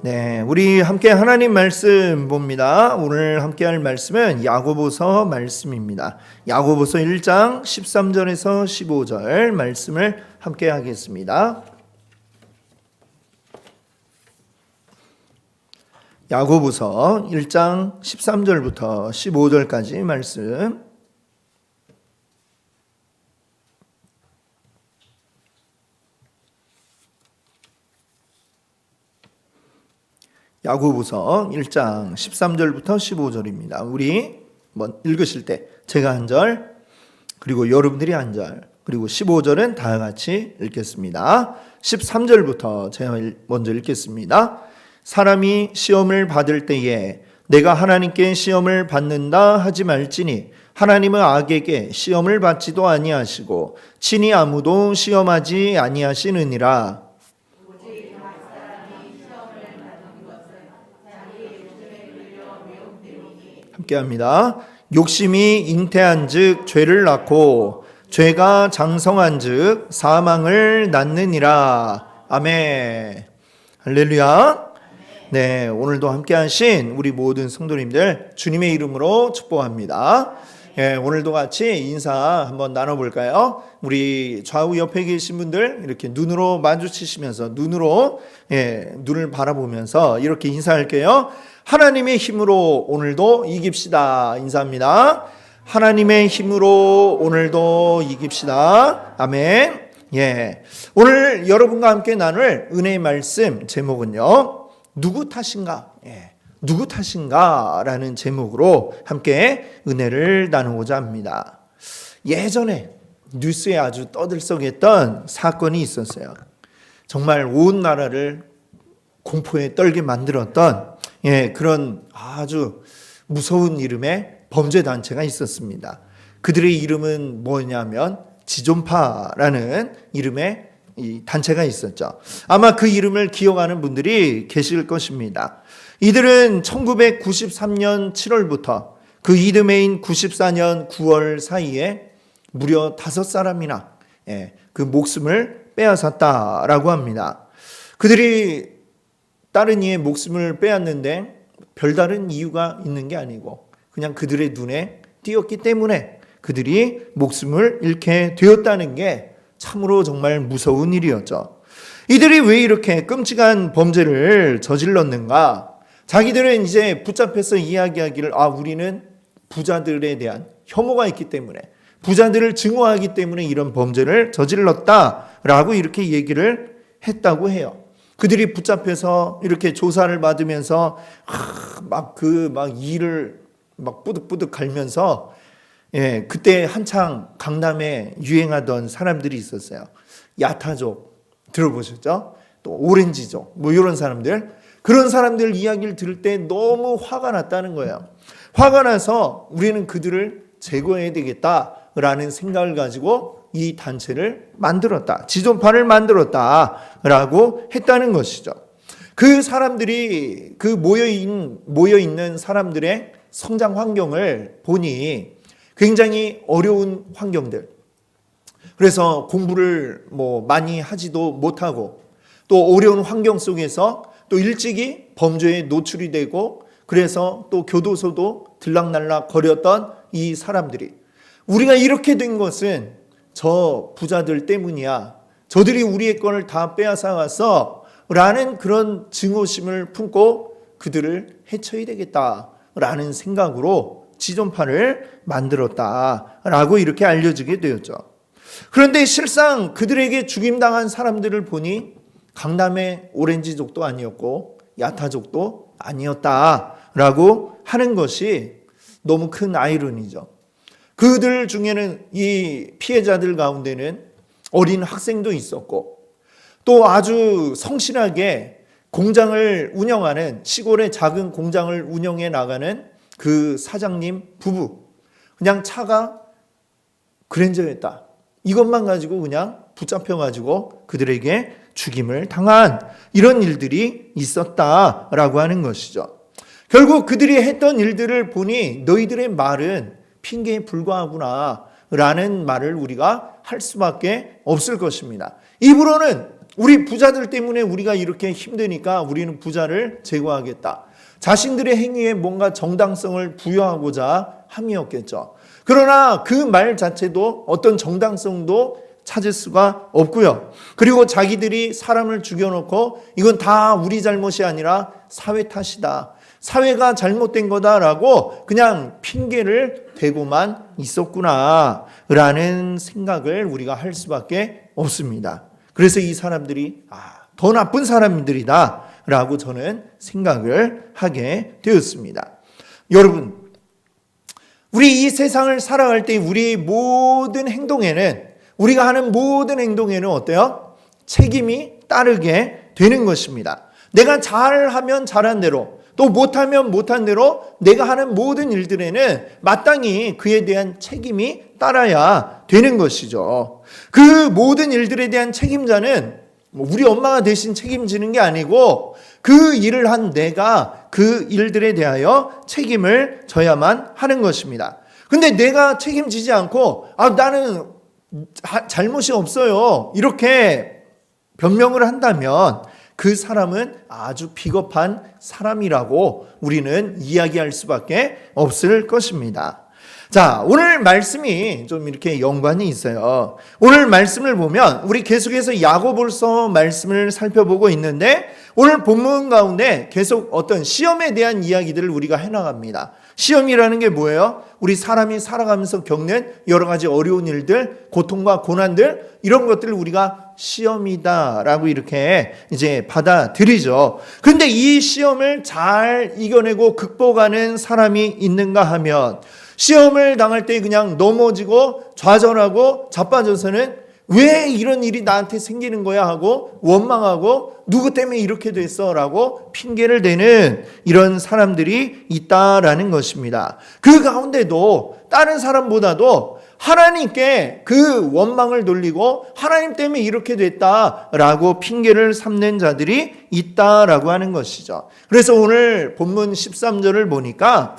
네, 우리 함께 하나님 말씀 봅니다. 오늘 함께 할 말씀은 야고보서 말씀입니다. 야고보서 1장 13절에서 15절 말씀을 함께 하겠습니다. 야고보서 1장 13절부터 15절까지 말씀. 야고보서 1장 13절부터 15절입니다. 우리 읽으실 때 제가 한 절, 그리고 여러분들이 한 절, 그리고 15절은 다 같이 읽겠습니다. 13절부터 제가 먼저 읽겠습니다. 사람이 시험을 받을 때에 내가 하나님께 시험을 받는다 하지 말지니 하나님은 악에게 시험을 받지도 아니하시고 친히 아무도 시험하지 아니하시느니라. 함께합니다. 욕심이 잉태한즉 죄를 낳고 죄가 장성한즉 사망을 낳느니라. 아멘. 할렐루야. 네, 오늘도 함께하신 우리 모든 성도님들 주님의 이름으로 축복합니다. 예, 오늘도 같이 인사 한번 나눠볼까요? 우리 좌우 옆에 계신 분들 이렇게 눈으로 마주치시면서 눈을 바라보면서 이렇게 인사할게요. 하나님의 힘으로 오늘도 이깁시다. 인사합니다. 하나님의 힘으로 오늘도 이깁시다. 아멘. 예, 오늘 여러분과 함께 나눌 은혜의 말씀 제목은요, 누구 탓인가? 예, 누구 탓인가? 라는 제목으로 함께 은혜를 나누고자 합니다. 예전에 뉴스에 아주 떠들썩했던 사건이 있었어요. 정말 온 나라를 공포에 떨게 만들었던 그런 아주 무서운 이름의 범죄단체가 있었습니다. 그들의 이름은 뭐냐면 지존파라는 이름의 이 단체가 있었죠. 아마 그 이름을 기억하는 분들이 계실 것입니다. 이들은 1993년 7월부터 그 이듬해인 94년 9월 사이에 무려 5사람이나 그 목숨을 빼앗았다라고 합니다. 그들이 다른 이의 목숨을 빼앗는데 별다른 이유가 있는 게 아니고 그냥 그들의 눈에 띄었기 때문에 그들이 목숨을 잃게 되었다는 게 참으로 정말 무서운 일이었죠. 이들이 왜 이렇게 끔찍한 범죄를 저질렀는가? 자기들은 이제 붙잡혀서 이야기하기를 우리는 부자들에 대한 혐오가 있기 때문에 부자들을 증오하기 때문에 이런 범죄를 저질렀다라고 이렇게 얘기를 했다고 해요. 그들이 붙잡혀서 이렇게 조사를 받으면서 이를 뿌득뿌득 갈면서 그때 한창 강남에 유행하던 사람들이 있었어요. 야타족 들어보셨죠? 또 오렌지족 이런 사람들, 그런 사람들 이야기를 들을 때 너무 화가 났다는 거예요. 화가 나서 우리는 그들을 제거해야 되겠다라는 생각을 가지고 이 단체를 만들었다. 지존파를 만들었다라고 했다는 것이죠. 그 사람들이 그 모여있는 사람들의 성장 환경을 보니 굉장히 어려운 환경들. 그래서 공부를 많이 하지도 못하고 또 어려운 환경 속에서 또 일찍이 범죄에 노출이 되고 그래서 또 교도소도 들락날락 거렸던 이 사람들이 우리가 이렇게 된 것은 저 부자들 때문이야. 저들이 우리의 것을 다 빼앗아 왔어. 라는 그런 증오심을 품고 그들을 해쳐야 되겠다라는 생각으로 지존파를 만들었다라고 이렇게 알려지게 되었죠. 그런데 실상 그들에게 죽임당한 사람들을 보니 강남의 오렌지족도 아니었고 야타족도 아니었다라고 하는 것이 너무 큰 아이러니죠. 그들 중에는 이 피해자들 가운데는 어린 학생도 있었고 또 아주 성실하게 공장을 운영하는 시골의 작은 공장을 운영해 나가는 그 사장님 부부, 그냥 차가 그랜저였다. 이것만 가지고 그냥 붙잡혀가지고 그들에게 죽임을 당한 이런 일들이 있었다라고 하는 것이죠. 결국 그들이 했던 일들을 보니 너희들의 말은 핑계에 불과하구나 라는 말을 우리가 할 수밖에 없을 것입니다. 입으로는 우리 부자들 때문에 우리가 이렇게 힘드니까 우리는 부자를 제거하겠다. 자신들의 행위에 뭔가 정당성을 부여하고자 함이었겠죠. 그러나 그 말 자체도 어떤 정당성도 찾을 수가 없고요. 그리고 자기들이 사람을 죽여놓고 이건 다 우리 잘못이 아니라 사회 탓이다. 사회가 잘못된 거다라고 그냥 핑계를 대고만 있었구나라는 생각을 우리가 할 수밖에 없습니다. 그래서 이 사람들이 더 나쁜 사람들이다라고 저는 생각을 하게 되었습니다. 여러분, 우리 이 세상을 살아갈 때 우리 모든 행동에는 우리가 하는 모든 행동에는 어때요? 책임이 따르게 되는 것입니다. 내가 잘하면 잘한 대로 또 못하면 못한 대로 내가 하는 모든 일들에는 마땅히 그에 대한 책임이 따라야 되는 것이죠. 그 모든 일들에 대한 책임자는 우리 엄마가 대신 책임지는 게 아니고 그 일을 한 내가 그 일들에 대하여 책임을 져야만 하는 것입니다. 근데 내가 책임지지 않고 나는 잘못이 없어요, 이렇게 변명을 한다면 그 사람은 아주 비겁한 사람이라고 우리는 이야기할 수밖에 없을 것입니다. 자, 오늘 말씀이 좀 이렇게 연관이 있어요. 오늘 말씀을 보면 우리 계속해서 야고보서 말씀을 살펴보고 있는데 오늘 본문 가운데 계속 어떤 시험에 대한 이야기들을 우리가 해나갑니다. 시험이라는 게 뭐예요? 우리 사람이 살아가면서 겪는 여러 가지 어려운 일들, 고통과 고난들, 이런 것들을 우리가 시험이다라고 이렇게 이제 받아들이죠. 근데 이 시험을 잘 이겨내고 극복하는 사람이 있는가 하면 시험을 당할 때 그냥 넘어지고 좌절하고 자빠져서는 왜 이런 일이 나한테 생기는 거야 하고 원망하고 누구 때문에 이렇게 됐어 라고 핑계를 대는 이런 사람들이 있다라는 것입니다. 그 가운데도 다른 사람보다도 하나님께 그 원망을 돌리고 하나님 때문에 이렇게 됐다라고 핑계를 삼는 자들이 있다라고 하는 것이죠. 그래서 오늘 본문 13절을 보니까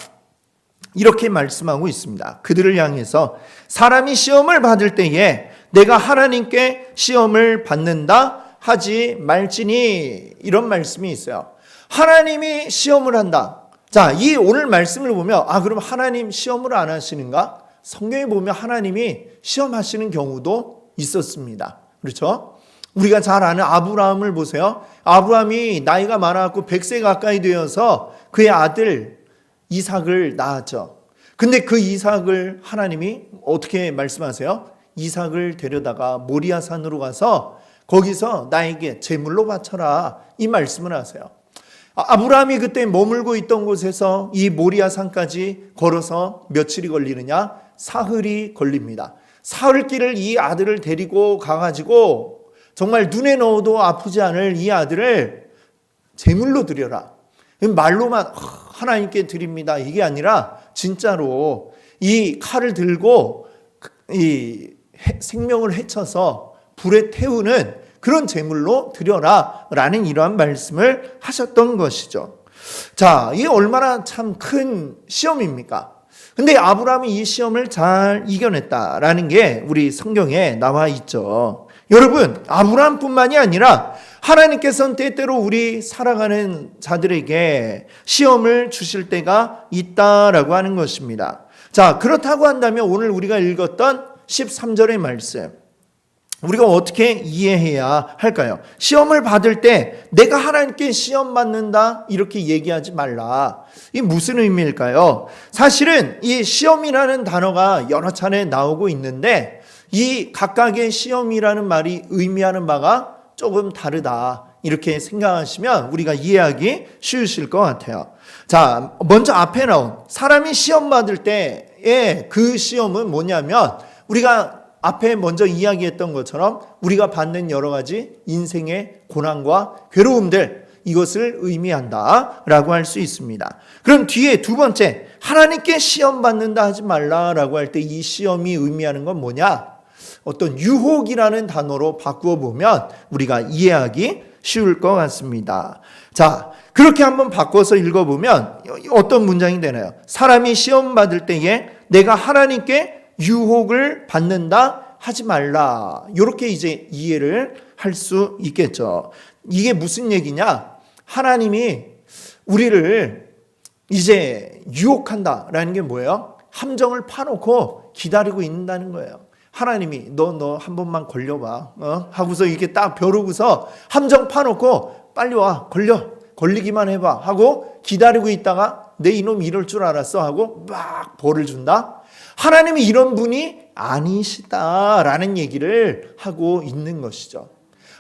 이렇게 말씀하고 있습니다. 그들을 향해서 사람이 시험을 받을 때에 내가 하나님께 시험을 받는다 하지 말지니, 이런 말씀이 있어요. 하나님이 시험을 한다. 자, 이 오늘 말씀을 보면 그럼 하나님 시험을 안 하시는가? 성경에 보면 하나님이 시험하시는 경우도 있었습니다. 그렇죠? 우리가 잘 아는 아브라함을 보세요. 아브라함이 나이가 많아갖고 100세 가까이 되어서 그의 아들 이삭을 낳았죠. 근데 그 이삭을 하나님이 어떻게 말씀하세요? 이삭을 데려다가 모리아 산으로 가서 거기서 나에게 제물로 바쳐라, 이 말씀을 하세요. 아브라함이 그때 머물고 있던 곳에서 이 모리아 산까지 걸어서 며칠이 걸리느냐? 사흘이 걸립니다. 사흘길을 이 아들을 데리고 가가지고 정말 눈에 넣어도 아프지 않을 이 아들을 제물로 드려라. 말로만 하나님께 드립니다, 이게 아니라 진짜로 이 칼을 들고 이 생명을 해쳐서 불에 태우는 그런 제물로 드려라 라는 이러한 말씀을 하셨던 것이죠. 자, 이게 얼마나 참 큰 시험입니까? 근데 아브라함이 이 시험을 잘 이겨냈다라는 게 우리 성경에 나와 있죠. 여러분, 아브라함뿐만이 아니라 하나님께서는 때때로 우리 살아가는 자들에게 시험을 주실 때가 있다라고 하는 것입니다. 자, 그렇다고 한다면 오늘 우리가 읽었던 13절의 말씀, 우리가 어떻게 이해해야 할까요? 시험을 받을 때 내가 하나님께 시험 받는다 이렇게 얘기하지 말라. 이게 무슨 의미일까요? 사실은 이 시험이라는 단어가 여러 차례 나오고 있는데 이 각각의 시험이라는 말이 의미하는 바가 조금 다르다, 이렇게 생각하시면 우리가 이해하기 쉬우실 것 같아요. 자, 먼저 앞에 나온 사람이 시험 받을 때의 그 시험은 뭐냐면 우리가 앞에 먼저 이야기했던 것처럼 우리가 받는 여러 가지 인생의 고난과 괴로움들, 이것을 의미한다라고 할 수 있습니다. 그럼 뒤에 두 번째, 하나님께 시험 받는다 하지 말라라고 할 때 이 시험이 의미하는 건 뭐냐? 어떤 유혹이라는 단어로 바꾸어 보면 우리가 이해하기 쉬울 것 같습니다. 자, 그렇게 한번 바꿔서 읽어보면 어떤 문장이 되나요? 사람이 시험 받을 때에 내가 하나님께 유혹을 받는다 하지 말라, 이렇게 이제 이해를 할 수 있겠죠. 이게 무슨 얘기냐? 하나님이 우리를 이제 유혹한다라는 게 뭐예요? 함정을 파놓고 기다리고 있는다는 거예요. 하나님이 너 한 번만 걸려봐 하고서 이렇게 딱 벼르고서 함정 파놓고 빨리 와 걸리기만 해봐 하고 기다리고 있다가 내 이놈 이럴 줄 알았어 하고 막 벌을 준다. 하나님이 이런 분이 아니시다라는 얘기를 하고 있는 것이죠.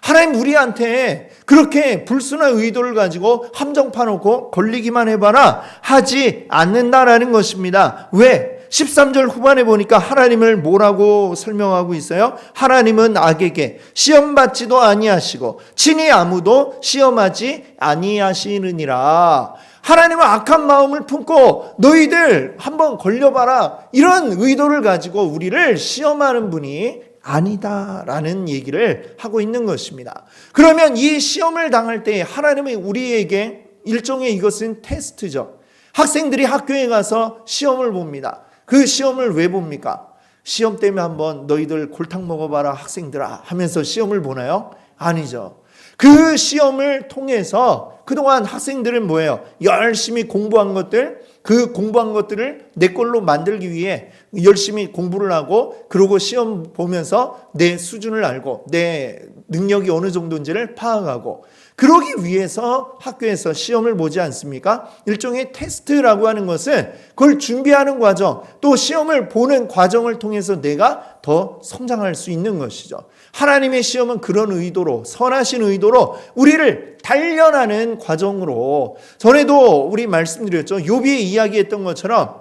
하나님 우리한테 그렇게 불순한 의도를 가지고 함정 파놓고 걸리기만 해봐라 하지 않는다라는 것입니다. 왜? 13절 후반에 보니까 하나님을 뭐라고 설명하고 있어요? 하나님은 악에게 시험받지도 아니하시고 친히 아무도 시험하지 아니하시느니라. 하나님은 악한 마음을 품고 너희들 한번 걸려봐라 이런 의도를 가지고 우리를 시험하는 분이 아니다라는 얘기를 하고 있는 것입니다. 그러면 이 시험을 당할 때 하나님이 우리에게 일종의 이것은 테스트죠. 학생들이 학교에 가서 시험을 봅니다. 그 시험을 왜 봅니까? 시험 때문에 한번 너희들 골탕 먹어봐라 학생들아 하면서 시험을 보나요? 아니죠. 그 시험을 통해서 그동안 학생들은 뭐예요? 열심히 공부한 것들, 그 공부한 것들을 내 걸로 만들기 위해 열심히 공부를 하고 그러고 시험 보면서 내 수준을 알고 내 능력이 어느 정도인지를 파악하고 그러기 위해서 학교에서 시험을 보지 않습니까? 일종의 테스트라고 하는 것은 그걸 준비하는 과정, 또 시험을 보는 과정을 통해서 내가 더 성장할 수 있는 것이죠. 하나님의 시험은 그런 의도로, 선하신 의도로 우리를 단련하는 과정으로, 전에도 우리 말씀드렸죠. 욥이 이야기했던 것처럼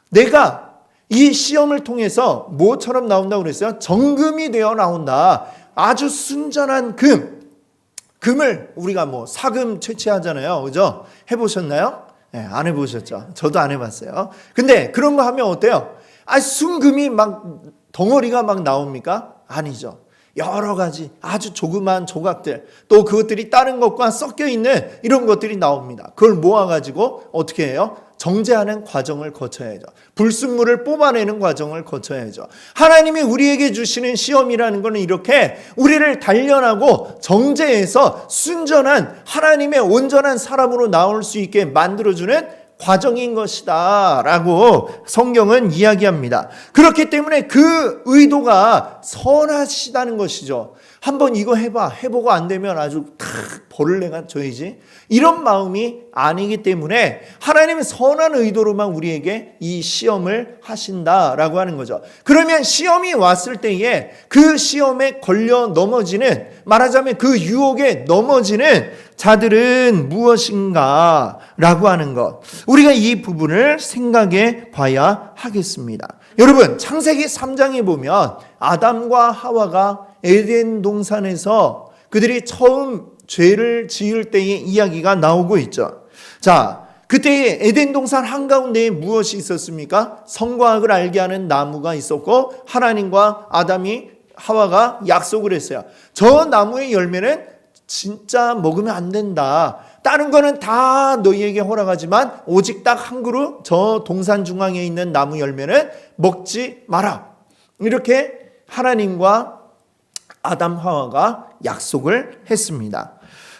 내가 이 시험을 통해서 뭐처럼 나온다고 그랬어요? 정금이 되어 나온다. 아주 순전한 금을 우리가 뭐 사금 채취하잖아요. 그죠? 해보셨나요? 네, 안 해보셨죠? 저도 안 해봤어요. 근데 그런 거 하면 어때요? 순금이 막 덩어리가 막 나옵니까? 아니죠. 여러 가지 아주 조그마한 조각들, 또 그것들이 다른 것과 섞여 있는 이런 것들이 나옵니다. 그걸 모아가지고 어떻게 해요? 정제하는 과정을 거쳐야죠. 불순물을 뽑아내는 과정을 거쳐야죠. 하나님이 우리에게 주시는 시험이라는 것은 이렇게 우리를 단련하고 정제해서 순전한 하나님의 온전한 사람으로 나올 수 있게 만들어주는 과정인 것이다 라고 성경은 이야기합니다. 그렇기 때문에 그 의도가 선하시다는 것이죠. 한번 이거 해보고 안 되면 아주 벌을 내가 줘야지, 이런 마음이 아니기 때문에 하나님은 선한 의도로만 우리에게 이 시험을 하신다라고 하는 거죠. 그러면 시험이 왔을 때에 그 시험에 걸려 넘어지는, 말하자면 그 유혹에 넘어지는 자들은 무엇인가 라고 하는 것, 우리가 이 부분을 생각해 봐야 하겠습니다. 여러분, 창세기 3장에 보면 아담과 하와가 에덴 동산에서 그들이 처음 죄를 지을 때의 이야기가 나오고 있죠. 자, 그때 에덴 동산 한가운데에 무엇이 있었습니까? 선과악을 알게 하는 나무가 있었고, 하나님과 아담이 하와가 약속을 했어요. 저 나무의 열매는 진짜 먹으면 안 된다. 다른 거는 다 너희에게 허락하지만 오직 딱 한 그루 저 동산 중앙에 있는 나무 열매는 먹지 마라. 이렇게 하나님과 아담 하와가 약속을 했습니다.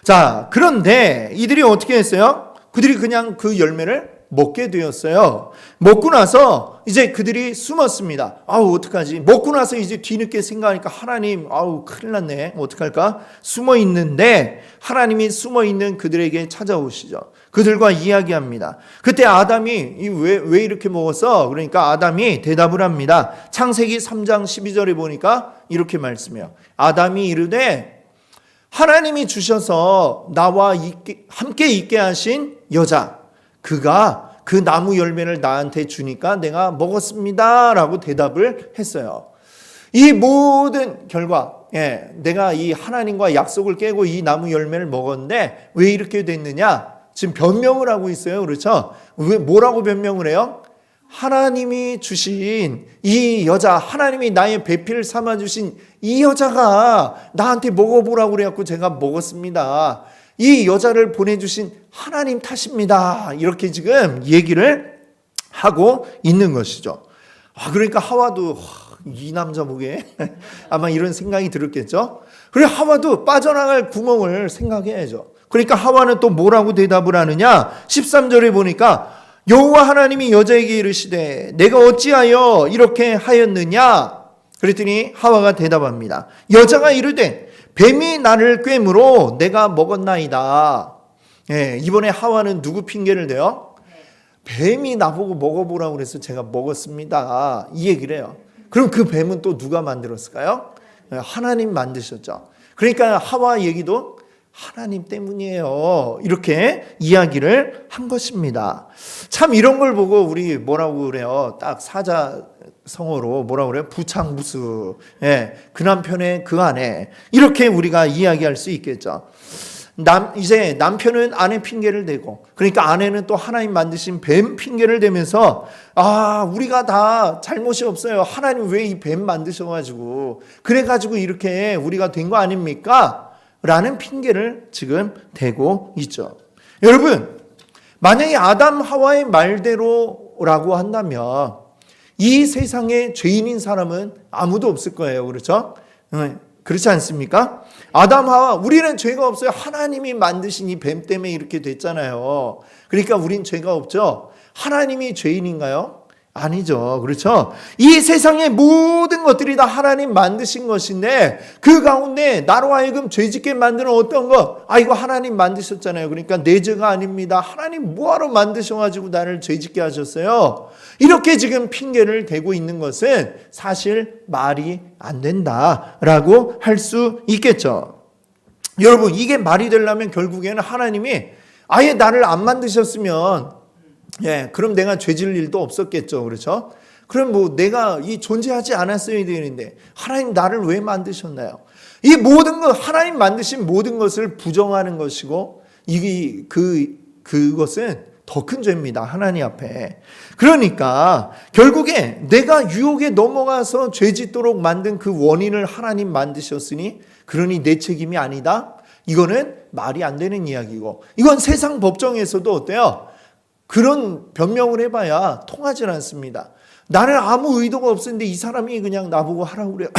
자, 그런데 이들이 어떻게 했어요? 그들이 그냥 그 열매를 먹게 되었어요. 먹고 나서 이제 그들이 숨었습니다. 어떡하지? 먹고 나서 이제 뒤늦게 생각하니까 하나님, 큰일 났네. 어떡할까? 숨어 있는데 하나님이 숨어 있는 그들에게 찾아오시죠. 그들과 이야기합니다. 그때 아담이 왜 이렇게 먹었어? 그러니까 아담이 대답을 합니다. 창세기 3장 12절에 보니까 이렇게 말씀해요. 아담이 이르되 하나님이 주셔서 나와 함께 있게 하신 여자, 그가 그 나무 열매를 나한테 주니까 내가 먹었습니다 라고 대답을 했어요. 이 모든 결과, 내가 이 하나님과 약속을 깨고 이 나무 열매를 먹었는데 왜 이렇게 됐느냐? 지금 변명을 하고 있어요. 그렇죠? 왜, 뭐라고 변명을 해요? 하나님이 주신 이 여자, 하나님이 나의 배필을 삼아주신 이 여자가 나한테 먹어보라고 그래갖고 제가 먹었습니다. 이 여자를 보내주신 하나님 탓입니다. 이렇게 지금 얘기를 하고 있는 것이죠. 그러니까 하와도 이 남자 보게 아마 이런 생각이 들었겠죠. 그래 하와도 빠져나갈 구멍을 생각해야죠. 그러니까 하와는 또 뭐라고 대답을 하느냐? 13절에 보니까 여호와 하나님이 여자에게 이르시되 내가 어찌하여 이렇게 하였느냐? 그랬더니 하와가 대답합니다. 여자가 이르되 뱀이 나를 꿰므로 내가 먹었나이다. 예, 이번에 하와는 누구 핑계를 대요? 뱀이 나보고 먹어보라고 그래서 제가 먹었습니다. 이 얘기를 해요. 그럼 그 뱀은 또 누가 만들었을까요? 하나님 만드셨죠. 그러니까 하와 얘기도 하나님 때문이에요. 이렇게 이야기를 한 것입니다. 참 이런 걸 보고 우리 뭐라고 그래요? 딱 사자성어로 뭐라고 그래요? 부창부수. 예, 그 남편의 그 아내. 이렇게 우리가 이야기할 수 있겠죠. 이제 남편은 아내 핑계를 대고, 그러니까 아내는 또 하나님 만드신 뱀 핑계를 대면서 우리가 다 잘못이 없어요. 하나님 왜 이 뱀 만드셔가지고 그래가지고 이렇게 우리가 된 거 아닙니까? 라는 핑계를 지금 대고 있죠. 여러분, 만약에 아담 하와의 말대로라고 한다면 이 세상에 죄인인 사람은 아무도 없을 거예요. 그렇죠? 그렇지 않습니까? 아담 하와, 우리는 죄가 없어요. 하나님이 만드신 이 뱀 때문에 이렇게 됐잖아요. 그러니까 우린 죄가 없죠. 하나님이 죄인인가요? 아니죠. 그렇죠? 이 세상의 모든 것들이 다 하나님 만드신 것인데 그 가운데 나로 하여금 죄짓게 만드는 어떤 것, 이거 하나님 만드셨잖아요. 그러니까 내 죄가 아닙니다. 하나님 뭐하러 만드셔가지고 나를 죄짓게 하셨어요? 이렇게 지금 핑계를 대고 있는 것은 사실 말이 안 된다라고 할 수 있겠죠. 여러분, 이게 말이 되려면 결국에는 하나님이 아예 나를 안 만드셨으면 그럼 내가 죄질 일도 없었겠죠. 그렇죠? 그럼 뭐 내가 존재하지 않았어야 되는데 하나님 나를 왜 만드셨나요? 이 모든 것, 하나님 만드신 모든 것을 부정하는 것이고 그것은 더 큰 죄입니다. 하나님 앞에. 그러니까 결국에 내가 유혹에 넘어가서 죄짓도록 만든 그 원인을 하나님 만드셨으니 그러니 내 책임이 아니다? 이거는 말이 안 되는 이야기고, 이건 세상 법정에서도 어때요? 그런 변명을 해봐야 통하지 않습니다. 나는 아무 의도가 없었는데 이 사람이 그냥 나보고 하라고 그래요.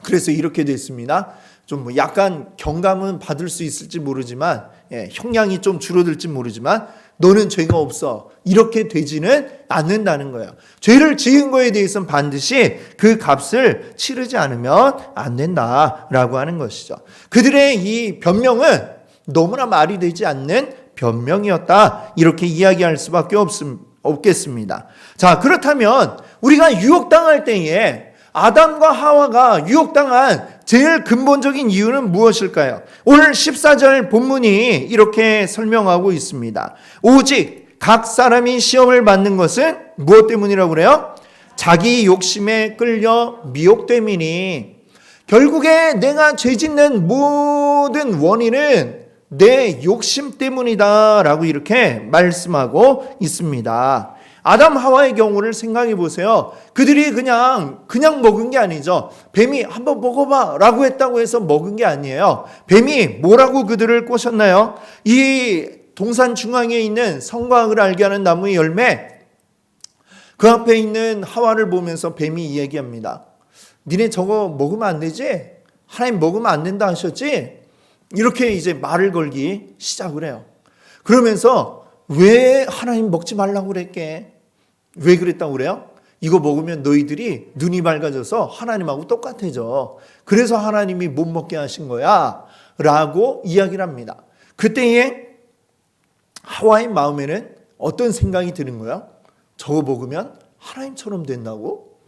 그래서 이렇게 됐습니다. 좀 약간 경감은 받을 수 있을지 모르지만, 형량이 좀 줄어들지 모르지만 너는 죄가 없어. 이렇게 되지는 않는다는 거예요. 죄를 지은 거에 대해서는 반드시 그 값을 치르지 않으면 안 된다라고 하는 것이죠. 그들의 이 변명은 너무나 말이 되지 않는 변명이었다. 이렇게 이야기할 수밖에 없겠습니다. 자, 그렇다면 우리가 유혹당할 때에 아담과 하와가 유혹당한 제일 근본적인 이유는 무엇일까요? 오늘 14절 본문이 이렇게 설명하고 있습니다. 오직 각 사람이 시험을 받는 것은 무엇 때문이라고 그래요? 자기 욕심에 끌려 미혹됨이니. 결국에 내가 죄짓는 모든 원인은 내 욕심 때문이다 라고 이렇게 말씀하고 있습니다. 아담 하와의 경우를 생각해 보세요. 그들이 그냥 먹은 게 아니죠. 뱀이 한번 먹어봐 라고 했다고 해서 먹은 게 아니에요. 뱀이 뭐라고 그들을 꼬셨나요? 이 동산 중앙에 있는 성과학을 알게 하는 나무의 열매, 그 앞에 있는 하와를 보면서 뱀이 얘기합니다. 니네 저거 먹으면 안 되지? 하나님 먹으면 안 된다 하셨지? 이렇게 이제 말을 걸기 시작을 해요. 그러면서 왜 하나님 먹지 말라고 그랬게? 왜 그랬다고 그래요? 이거 먹으면 너희들이 눈이 밝아져서 하나님하고 똑같아져. 그래서 하나님이 못 먹게 하신 거야 라고 이야기를 합니다. 그때에 하와의 마음에는 어떤 생각이 드는 거야? 저거 먹으면 하나님처럼 된다고?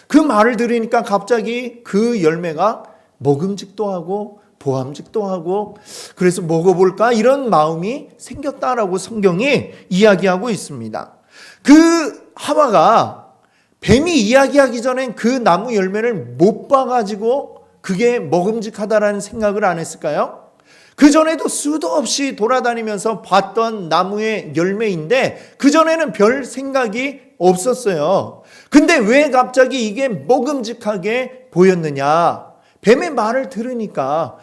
그 말을 들으니까 갑자기 그 열매가 먹음직도 하고 보암직도 하고, 그래서 먹어볼까 이런 마음이 생겼다라고 성경이 이야기하고 있습니다. 그 하와가 뱀이 이야기하기 전엔 그 나무 열매를 못 봐가지고 그게 먹음직하다라는 생각을 안 했을까요? 그 전에도 수도 없이 돌아다니면서 봤던 나무의 열매인데 그 전에는 별 생각이 없었어요. 근데 왜 갑자기 이게 먹음직하게 보였느냐? 뱀의 말을 들으니까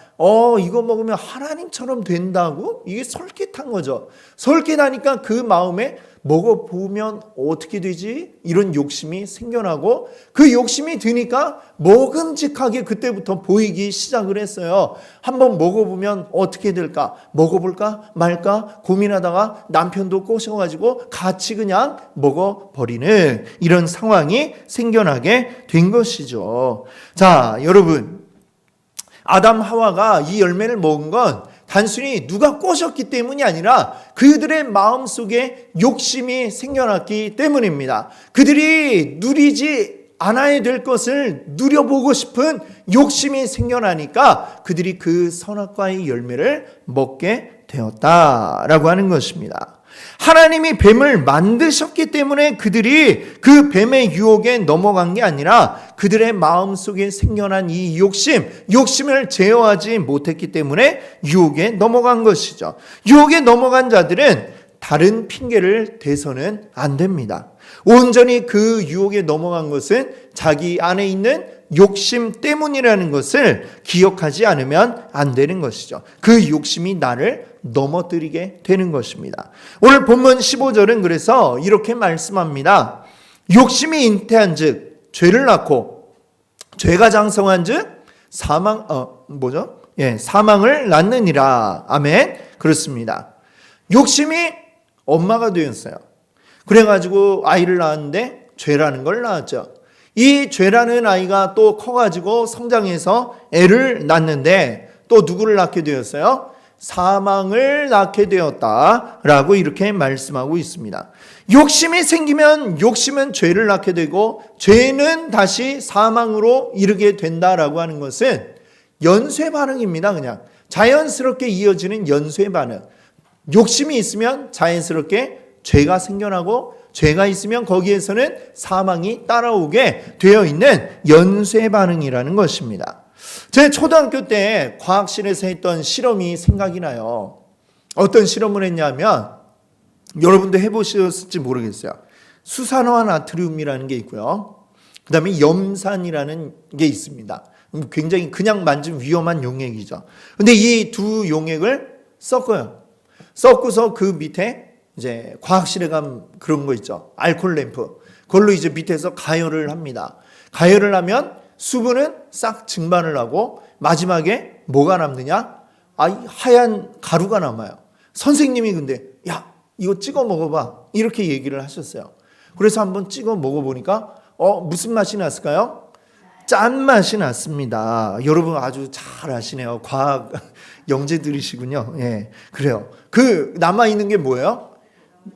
이거 먹으면 하나님처럼 된다고? 이게 설깃한 거죠. 설깃하니까 그 마음에 먹어보면 어떻게 되지? 이런 욕심이 생겨나고 그 욕심이 드니까 먹음직하게 그때부터 보이기 시작을 했어요. 한번 먹어보면 어떻게 될까? 먹어볼까 말까 고민하다가 남편도 꼬셔가지고 같이 그냥 먹어버리는 이런 상황이 생겨나게 된 것이죠. 자, 여러분, 아담 하와가 이 열매를 먹은 건 단순히 누가 꼬셨기 때문이 아니라 그들의 마음속에 욕심이 생겨났기 때문입니다. 그들이 누리지 않아야 될 것을 누려보고 싶은 욕심이 생겨나니까 그들이 그 선악과의 열매를 먹게 되었다라고 하는 것입니다. 하나님이 뱀을 만드셨기 때문에 그들이 그 뱀의 유혹에 넘어간 게 아니라 그들의 마음속에 생겨난 이 욕심을 제어하지 못했기 때문에 유혹에 넘어간 것이죠. 유혹에 넘어간 자들은 다른 핑계를 대서는 안 됩니다. 온전히 그 유혹에 넘어간 것은 자기 안에 있는 욕심 때문이라는 것을 기억하지 않으면 안 되는 것이죠. 그 욕심이 나를 넘어뜨리게 되는 것입니다. 오늘 본문 15절은 그래서 이렇게 말씀합니다. 욕심이 잉태한 즉 죄를 낳고 죄가 장성한 즉 사망을 낳느니라. 아멘. 그렇습니다. 욕심이 엄마가 되었어요. 그래가지고 아이를 낳았는데 죄라는 걸 낳았죠. 이 죄라는 아이가 또 커가지고 성장해서 애를 낳는데 또 누구를 낳게 되었어요? 사망을 낳게 되었다라고 이렇게 말씀하고 있습니다. 욕심이 생기면 욕심은 죄를 낳게 되고 죄는 다시 사망으로 이르게 된다라고 하는 것은 연쇄 반응입니다. 그냥 자연스럽게 이어지는 연쇄 반응. 욕심이 있으면 자연스럽게 죄가 생겨나고 죄가 있으면 거기에서는 사망이 따라오게 되어 있는 연쇄 반응이라는 것입니다. 제 초등학교 때 과학실에서 했던 실험이 생각이 나요. 어떤 실험을 했냐면 여러분도 해보셨을지 모르겠어요. 수산화 나트륨이라는 게 있고요. 그 다음에 염산이라는 게 있습니다. 굉장히 그냥 만지면 위험한 용액이죠. 근데 이 두 용액을 섞어요. 섞어서 그 밑에 이제 과학실에 가면 그런 거 있죠. 알코올 램프. 그걸로 이제 밑에서 가열을 합니다. 가열을 하면 수분은 싹 증발을 하고 마지막에 뭐가 남느냐? 하얀 가루가 남아요. 선생님이 근데 야 이거 찍어 먹어봐 이렇게 얘기를 하셨어요. 그래서 한번 찍어 먹어보니까 무슨 맛이 났을까요? 짠맛이 났습니다. 여러분 아주 잘 아시네요. 과학 영재들이시군요. 예, 그래요. 그 남아있는 게 뭐예요?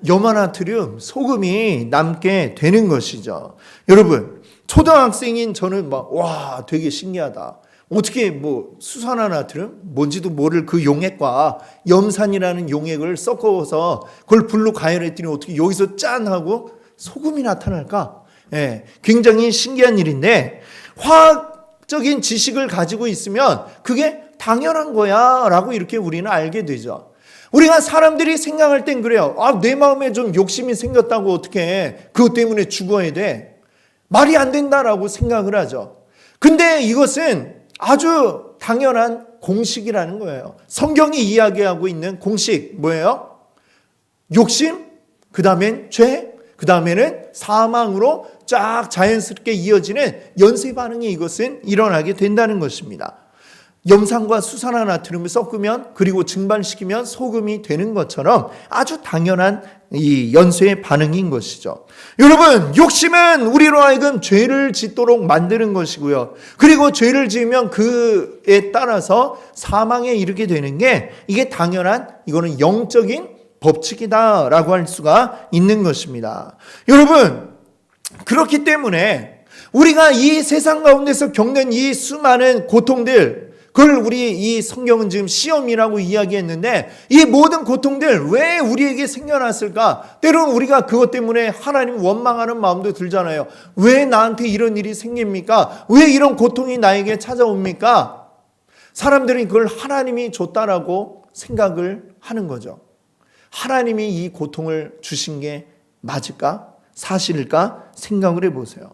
염화나트륨, 소금이 남게 되는 것이죠. 여러분, 초등학생인 저는 와, 되게 신기하다. 어떻게 수산화나트륨? 뭔지도 모를 그 용액과 염산이라는 용액을 섞어서 그걸 불로 가열했더니 어떻게 여기서 짠하고 소금이 나타날까? 예, 굉장히 신기한 일인데 화학적인 지식을 가지고 있으면 그게 당연한 거야 라고 이렇게 우리는 알게 되죠. 우리가 사람들이 생각할 땐 그래요. 내 마음에 좀 욕심이 생겼다고 어떻게 그것 때문에 죽어야 돼? 말이 안 된다라고 생각을 하죠. 근데 이것은 아주 당연한 공식이라는 거예요. 성경이 이야기하고 있는 공식 뭐예요? 욕심, 그 다음엔 죄, 그 다음에는 사망으로 쫙 자연스럽게 이어지는 연쇄 반응이 이것은 일어나게 된다는 것입니다. 염산과 수산화나트륨을 섞으면 그리고 증발시키면 소금이 되는 것처럼 아주 당연한 이 연쇄의 반응인 것이죠. 여러분, 욕심은 우리로 하여금 죄를 짓도록 만드는 것이고요. 그리고 죄를 지으면 그에 따라서 사망에 이르게 되는 게 이게 당연한 이거는 영적인 법칙이다라고 할 수가 있는 것입니다. 여러분, 그렇기 때문에 우리가 이 세상 가운데서 겪는 이 수많은 고통들 그걸 우리 이 성경은 지금 시험이라고 이야기했는데 이 모든 고통들 왜 우리에게 생겨났을까? 때로는 우리가 그것 때문에 하나님 원망하는 마음도 들잖아요. 왜 나한테 이런 일이 생깁니까? 왜 이런 고통이 나에게 찾아옵니까? 사람들이 그걸 하나님이 줬다라고 생각을 하는 거죠. 하나님이 이 고통을 주신 게 맞을까? 사실일까? 생각을 해보세요.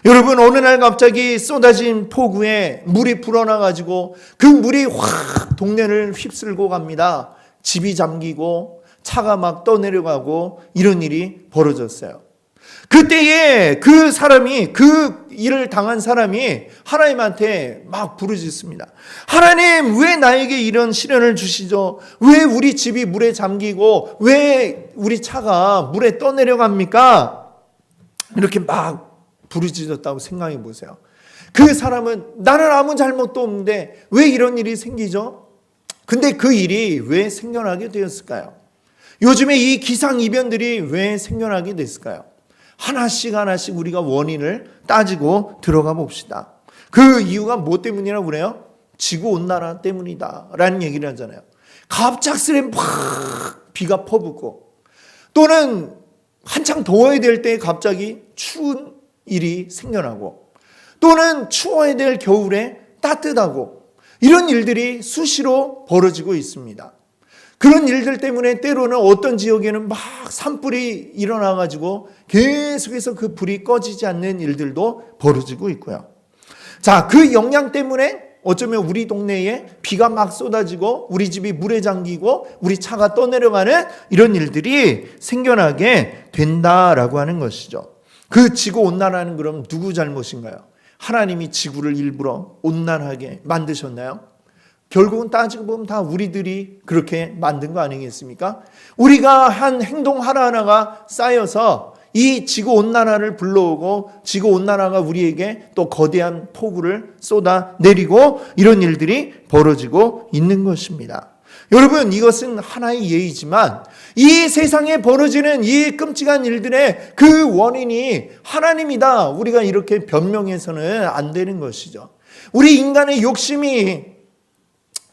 여러분, 어느 날 갑자기 쏟아진 폭우에 물이 불어나가지고 그 물이 확 동네를 휩쓸고 갑니다. 집이 잠기고 차가 막 떠내려가고 이런 일이 벌어졌어요. 그때에 그 사람이, 그 일을 당한 사람이 하나님한테 막 부르짖습니다. 하나님, 왜 나에게 이런 시련을 주시죠? 왜 우리 집이 물에 잠기고 왜 우리 차가 물에 떠내려갑니까? 이렇게 막 부르짖었다고 생각해 보세요. 그 사람은 나는 아무 잘못도 없는데 왜 이런 일이 생기죠? 근데 그 일이 왜 생겨나게 되었을까요? 요즘에 이 기상이변들이 왜 생겨나게 됐을까요? 하나씩 하나씩 우리가 원인을 따지고 들어가 봅시다. 그 이유가 뭐 때문이라고 그래요? 지구온난화 때문이다 라는 얘기를 하잖아요. 갑작스레 막 비가 퍼붓고, 또는 한창 더워야 될 때 갑자기 추운 일이 생겨나고, 또는 추워야 될 겨울에 따뜻하고, 이런 일들이 수시로 벌어지고 있습니다. 그런 일들 때문에 때로는 어떤 지역에는 막 산불이 일어나가지고 계속해서 그 불이 꺼지지 않는 일들도 벌어지고 있고요. 자, 그 영향 때문에 어쩌면 우리 동네에 비가 막 쏟아지고 우리 집이 물에 잠기고 우리 차가 떠내려가는 이런 일들이 생겨나게 된다라고 하는 것이죠. 그 지구온난화는 그럼 누구 잘못인가요? 하나님이 지구를 일부러 온난하게 만드셨나요? 결국은 따지고 보면 다 우리들이 그렇게 만든 거 아니겠습니까? 우리가 한 행동 하나하나가 쌓여서 이 지구온난화를 불러오고 지구온난화가 우리에게 또 거대한 폭우를 쏟아내리고 이런 일들이 벌어지고 있는 것입니다. 여러분, 이것은 하나의 예이지만 이 세상에 벌어지는 이 끔찍한 일들의 그 원인이 하나님이다, 우리가 이렇게 변명해서는 안 되는 것이죠. 우리 인간의 욕심이,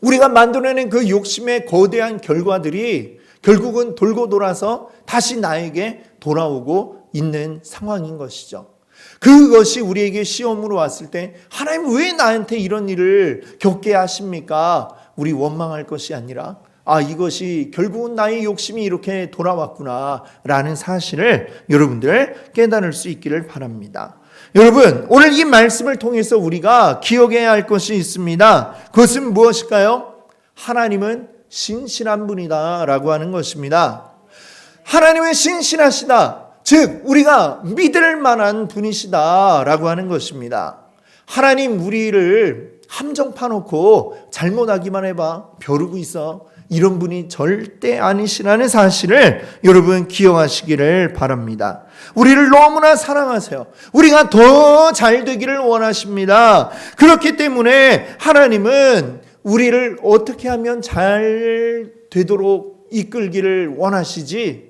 우리가 만들어낸 그 욕심의 거대한 결과들이 결국은 돌고 돌아서 다시 나에게 돌아오고 있는 상황인 것이죠. 그것이 우리에게 시험으로 왔을 때 하나님 왜 나한테 이런 일을 겪게 하십니까? 우리 원망할 것이 아니라 이것이 결국은 나의 욕심이 이렇게 돌아왔구나 라는 사실을 여러분들 깨달을 수 있기를 바랍니다. 여러분, 오늘 이 말씀을 통해서 우리가 기억해야 할 것이 있습니다. 그것은 무엇일까요? 하나님은 신실한 분이다 라고 하는 것입니다. 하나님은 신실하시다, 즉 우리가 믿을 만한 분이시다 라고 하는 것입니다. 하나님 우리를 함정 파놓고 잘못하기만 해봐, 벼르고 있어, 이런 분이 절대 아니시라는 사실을 여러분 기억하시기를 바랍니다. 우리를 너무나 사랑하세요. 우리가 더 잘 되기를 원하십니다. 그렇기 때문에 하나님은 우리를 어떻게 하면 잘 되도록 이끌기를 원하시지,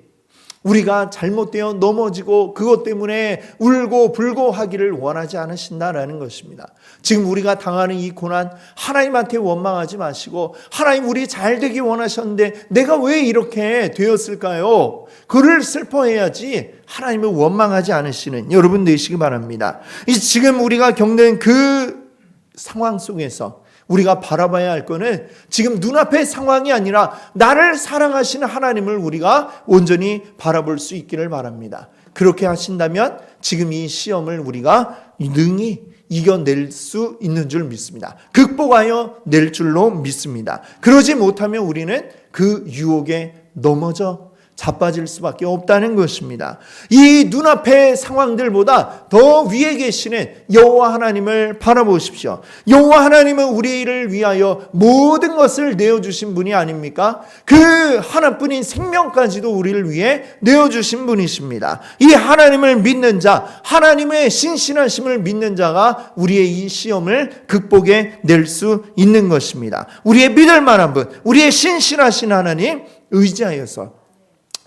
우리가 잘못되어 넘어지고 그것 때문에 울고 불고 하기를 원하지 않으신다라는 것입니다. 지금 우리가 당하는 이 고난, 하나님한테 원망하지 마시고 하나님 우리 잘 되기 원하셨는데 내가 왜 이렇게 되었을까요? 그를 슬퍼해야지 하나님을 원망하지 않으시는 여러분 되시기 바랍니다. 지금 우리가 겪는 그 상황 속에서 우리가 바라봐야 할 것은 지금 눈앞의 상황이 아니라 나를 사랑하시는 하나님을 우리가 온전히 바라볼 수 있기를 바랍니다. 그렇게 하신다면 지금 이 시험을 우리가 능히 이겨낼 수 있는 줄 믿습니다. 극복하여 낼 줄로 믿습니다. 그러지 못하면 우리는 그 유혹에 넘어져 자빠질 수밖에 없다는 것입니다. 이 눈앞의 상황들보다 더 위에 계시는 여호와 하나님을 바라보십시오. 여호와 하나님은 우리를 위하여 모든 것을 내어주신 분이 아닙니까? 그 하나뿐인 생명까지도 우리를 위해 내어주신 분이십니다. 이 하나님을 믿는 자, 하나님의 신실하심을 믿는 자가 우리의 이 시험을 극복해 낼 수 있는 것입니다. 우리의 믿을 만한 분, 우리의 신실하신 하나님 의지하여서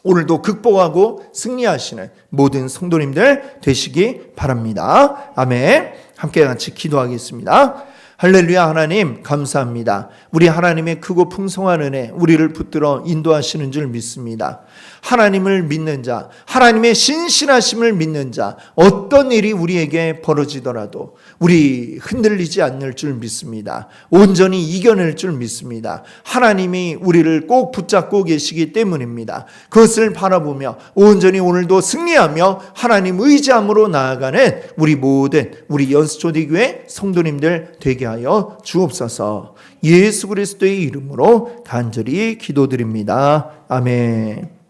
오늘도 극복하고 승리하시는 모든 성도님들 되시기 바랍니다. 아멘. 함께 같이 기도하겠습니다. 할렐루야. 하나님 감사합니다. 우리 하나님의 크고 풍성한 은혜 우리를 붙들어 인도하시는 줄 믿습니다. 하나님을 믿는 자, 하나님의 신실하심을 믿는 자, 어떤 일이 우리에게 벌어지더라도 우리 흔들리지 않을 줄 믿습니다. 온전히 이겨낼 줄 믿습니다. 하나님이 우리를 꼭 붙잡고 계시기 때문입니다. 그것을 바라보며 온전히 오늘도 승리하며 하나님 의지함으로 나아가는 우리 모든 우리 연수초대교회 성도님들 되게 하여 주옵소서. 예수 그리스도의 이름으로 간절히 기도드립니다. 아멘.